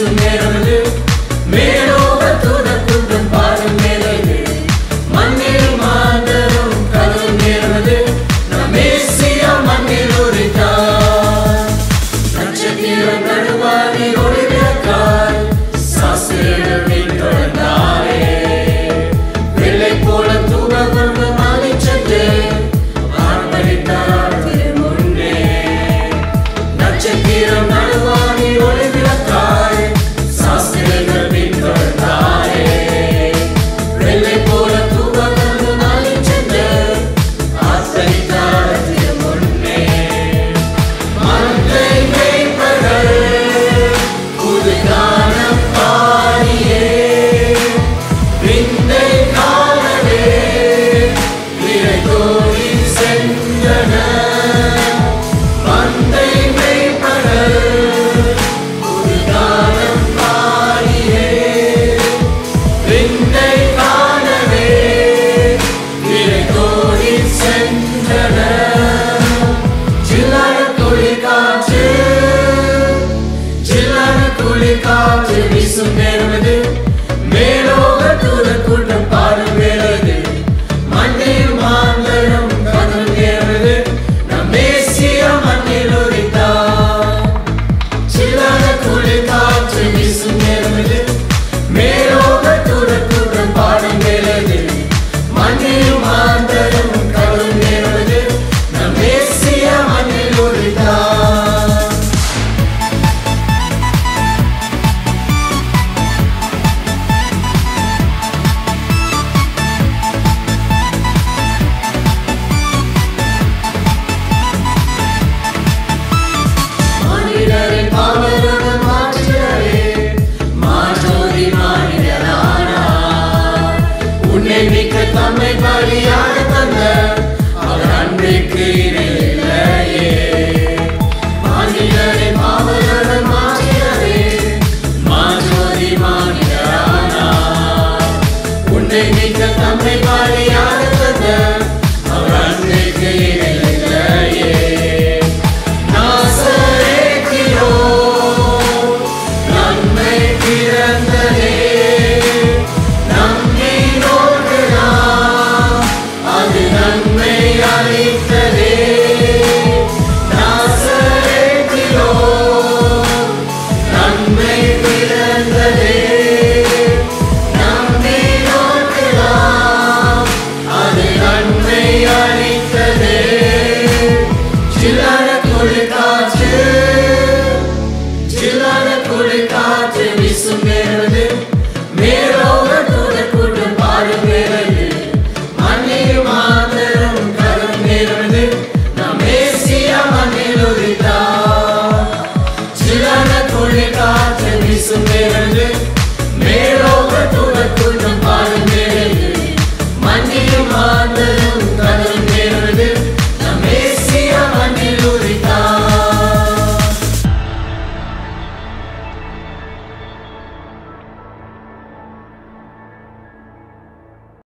வீசும் நேரமது மேலோக தூதர் கூட்டம் பாடும் வேளைது மண்ணில் மாந்தரும் கதரும் நேரமது நம் மேசியா மண்ணில் உதித்தார் நட்சத்திரம் நடுவானில் ஒளிவிளக்காய் சாஸ்திரிகள் பின்தொடர்ந்தாரே வெள்ளை போல தூபம் கொண்டு மாலை சென்று ஆர்ப்பரித்தார் திருமுன்னே நட்சத்திரம் நடுவானில் ஒளிவிளக்காய் சாஸ்திரிகள் பின்தொடர்ந்தாரே வெள்ளை போல தூபம் கொண்டு மாலை சென்று ஆர்ப்பரித்தார் திருமுன்னே மந்தை மேய்ப்பர்கள் புது கானம் பாடியே விந்தை காணவே விரைந்தோடி சென்றனர் மந்தை மேய்ப்பர்கள் புது கானம் பாடியே விந்தை காணவே விரைந்தோடி சென்றனர் ஜில்லான குளிர்காற்று ஜில்லான குளிர்காற்று வீசும் நேரமது மேலோக தூதர் கூட்டம் பாடும் வேளைது மண்ணில் மாந்தரும் கதரும் நேரமது நம் மேசியா மண்ணில் உதித்தார் ஜில்லான குளிர்காற்று வீசும் நேரமது மேலோக தூதர் கூட்டம் பாடும் வேளைது மண்ணில் மாந்தரும் கதரும் நேரமது நம் மேசியா மண்ணில் உதித்தார் மனிதரின் பாவங்களுடன் மாற்றிடவே மாற்றோதி மாநிலரானார் உன்னை மிக்க தம்மை பலியாக தந்த அவர் அன்றைக்கு இணையில்லையே மனிதரின் பாவங்களுடன் மாற்றிடவே மாற்றோதி மாநிலரானார் உன்னை மிக்க தம்மை பலியாக தந்த அவர் அன்றைக்கு இணையில்லையே நாசரேத்திலோ நன்மை பிறந்ததே நம்பினோர்களாம் அது நன்மை அளித்ததே நாசரேத்திலோ நன்மை பிறந்ததே நம்பினோர்களாம் அது நன்மை அளித்ததே ஜில்லான குளிர்காற்று ஜில்லான குளிர்காற்று